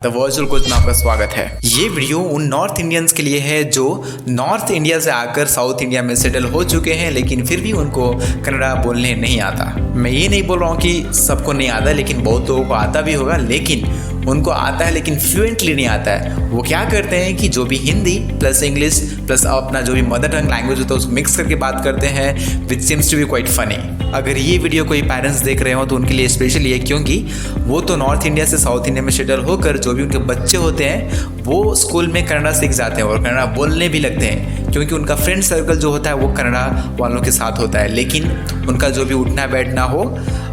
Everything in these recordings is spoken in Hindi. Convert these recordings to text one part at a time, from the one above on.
द वर्चुअल कोच में आपका स्वागत है। ये वीडियो उन नॉर्थ इंडियंस के लिए है जो नॉर्थ इंडिया से आकर साउथ इंडिया में सेटल हो चुके हैं, लेकिन फिर भी उनको कन्नड़ा बोलने नहीं आता। मैं ये नहीं बोल रहा हूँ कि सबको नहीं आता, लेकिन बहुत लोगों को आता भी होगा, लेकिन उनको आता है लेकिन फ्लुएंटली नहीं आता है। वो क्या करते हैं कि जो भी हिंदी प्लस इंग्लिश प्लस अपना जो भी मदर टंग लैंग्वेज होता है उसको मिक्स करके बात करते हैं, which seems to be quite funny. अगर ये वीडियो कोई पेरेंट्स देख रहे हो तो उनके लिए स्पेशली है, क्योंकि वो तो नॉर्थ इंडिया से साउथ इंडिया में सेटल होकर जो भी उनके बच्चे होते हैं वो स्कूल में कन्नड़ा सीख जाते हैं और कन्नड़ा बोलने भी लगते हैं, क्योंकि उनका फ्रेंड सर्कल जो होता है वो कन्नड़ा वालों के साथ होता है। लेकिन उनका जो भी उठना बैठना हो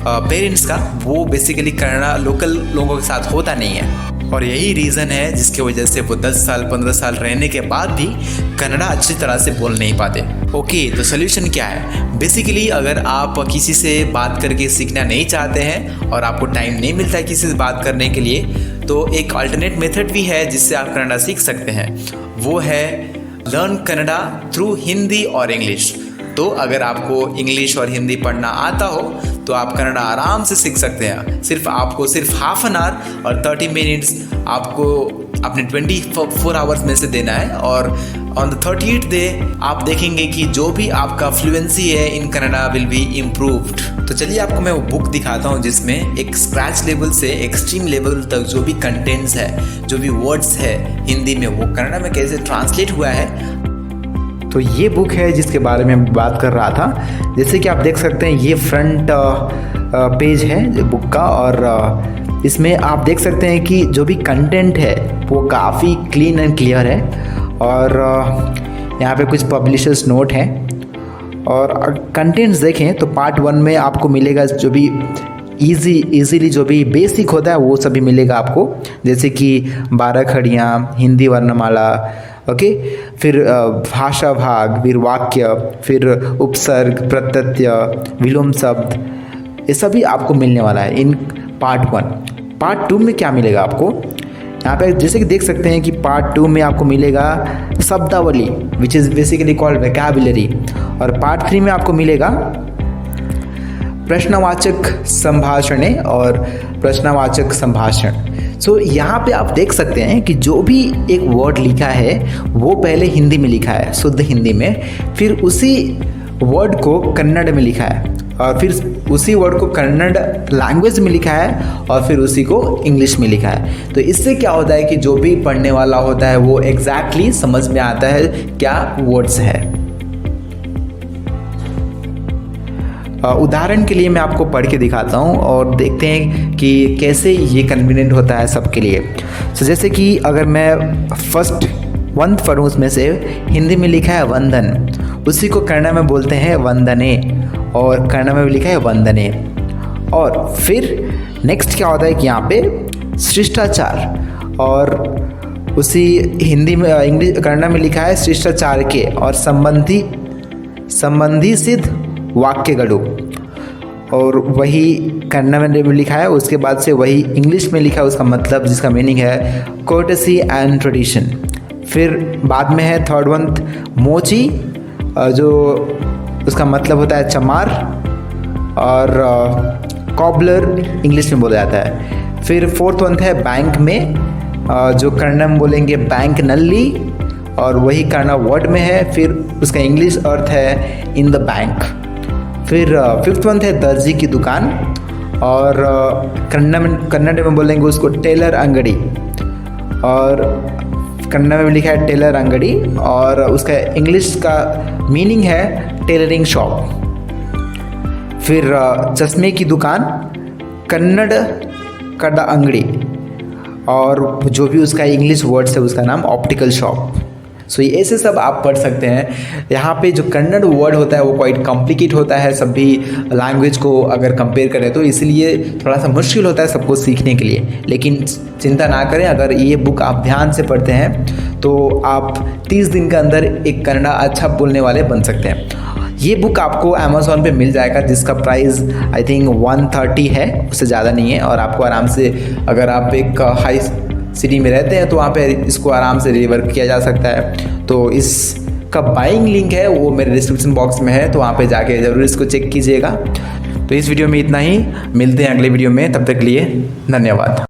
पेरेंट्स का, वो बेसिकली कन्नड़ा लोकल लोगों के साथ होता नहीं है। और यही रीज़न है जिसकी वजह से वो 10 साल 15 साल रहने के बाद भी कन्नड़ा अच्छी तरह से बोल नहीं पाते। ओके, तो सोल्यूशन क्या है? बेसिकली अगर आप किसी से बात करके सीखना नहीं चाहते हैं और आपको टाइम नहीं मिलता है किसी से बात करने के लिए, तो एक अल्टरनेट मेथड भी है जिससे आप कन्नड़ा सीख सकते हैं। वो है लर्न कन्नड़ा थ्रू हिंदी और इंग्लिश। तो अगर आपको इंग्लिश और हिंदी पढ़ना आता हो तो आप कन्नड़ा आराम से सीख सकते हैं। आपको सिर्फ हाफ एन आवर और 30 मिनट्स आपको अपने 24 आवर्स में से देना है, और ऑन द 30th डे आप देखेंगे कि जो भी आपका फ्लुएंसी है इन कन्नड़ा विल बी इम्प्रूव्ड। तो चलिए आपको मैं वो बुक दिखाता हूँ जिसमें एक स्क्रैच लेवल से एक्सट्रीम लेवल तक जो भी कंटेंट्स है, जो भी वर्ड्स है हिंदी में, वो कन्नड़ा में कैसे ट्रांसलेट हुआ है। तो ये बुक है जिसके बारे में बात कर रहा था। जैसे कि आप देख सकते हैं ये फ्रंट पेज है बुक का, और इसमें आप देख सकते हैं कि जो भी कंटेंट है वो काफ़ी क्लीन एंड क्लियर है, और यहाँ पे कुछ पब्लिशर्स नोट हैं। और कंटेंट्स देखें तो पार्ट 1 में आपको मिलेगा जो भी इजीली जो भी बेसिक होता है वो सभी मिलेगा आपको, जैसे कि 12 खड़ियाँ, हिंदी वर्णमाला, ओके, फिर भाषा भाग, फिर वाक्य, फिर उपसर्ग, प्रत्यय, विलोम शब्द, ये सभी आपको मिलने वाला है इन पार्ट 1। पार्ट 2 में क्या मिलेगा आपको? यहाँ पे जैसे कि देख सकते हैं कि पार्ट 2 में आपको मिलेगा शब्दावली, which is basically called vocabulary, और पार्ट 3 में आपको मिलेगा प्रश्नवाचक संभाषणें और प्रश्नवाचक संभाषण। सो यहाँ पे आप देख सकते हैं कि जो भी एक वर्ड लिखा है वो पहले हिंदी में लिखा है, शुद्ध हिंदी में, फिर उसी वर्ड को कन्नड़ में लिखा है, और फिर उसी वर्ड को कन्नड़ लैंग्वेज में लिखा है, और फिर उसी को इंग्लिश में लिखा है। तो इससे क्या होता है कि जो भी पढ़ने वाला होता है वो एग्जैक्टली समझ में आता है क्या वर्ड्स है। उदाहरण के लिए मैं आपको पढ़ के दिखाता हूँ और देखते हैं कि कैसे ये कन्वीनियंट होता है सबके लिए। तो जैसे कि अगर मैं फर्स्ट वन पढ़ूँ, उसमें से हिंदी में लिखा है वंदन, उसी को कन्नड़ में बोलते हैं वंदने, और कन्नड़ में भी लिखा है वंदने। और फिर नेक्स्ट क्या होता है कि यहाँ पे शिष्टाचार, और उसी हिंदी में इंग्लिश कन्नड़ में लिखा है शिष्टाचार के, और संबंधी सिद्ध वाक्यगढ़ु, और वही कन्नड़ में लिखा है। उसके बाद से वही इंग्लिश में लिखा है, उसका मतलब जिसका मीनिंग है कोर्टेसी एंड ट्रेडिशन। फिर बाद में है थर्ड वन मोची, जो उसका मतलब होता है चमार, और कॉबलर इंग्लिश में बोला जाता है। फिर फोर्थ वन है बैंक में, जो कन्नड़ में बोलेंगे बैंक नल्ली, और वही कन्नड़ वर्ड में है। फिर उसका इंग्लिश अर्थ है इन द बैंक। फिर फिफ्थ वन है दर्जी की दुकान, और कन्नड़ में बोलेंगे उसको टेलर अंगड़ी, और कन्नड़ में लिखा है टेलर अंगड़ी, और उसका इंग्लिश का मीनिंग है टेलरिंग शॉप। फिर चश्मे की दुकान, कन्नड़ कड़ा अंगड़ी, और जो भी उसका इंग्लिश वर्ड है उसका नाम ऑप्टिकल शॉप। सो ये ऐसे सब आप पढ़ सकते हैं। यहाँ पे जो कन्नड़ वर्ड होता है वो क्वाइट कॉम्प्लिकेट होता है सभी लैंग्वेज को अगर कंपेयर करें तो, इसलिए थोड़ा सा मुश्किल होता है सबको सीखने के लिए। लेकिन चिंता ना करें, अगर ये बुक आप ध्यान से पढ़ते हैं तो आप 30 दिन के अंदर एक कन्नड़ा अच्छा बोलने वाले बन सकते हैं। ये बुक आपको अमेज़ॉन पे मिल जाएगा, जिसका प्राइस आई थिंक 130 है, उससे ज़्यादा नहीं है, और आपको आराम से, अगर आप एक हाई सिटी में रहते हैं तो वहाँ पे इसको आराम से डिलीवर किया जा सकता है। तो इसका बाइंग लिंक है वो मेरे डिस्क्रिप्शन बॉक्स में है, तो वहाँ पे जाके ज़रूर इसको चेक कीजिएगा। तो इस वीडियो में इतना ही, मिलते हैं अगले वीडियो में, तब तक के लिए धन्यवाद।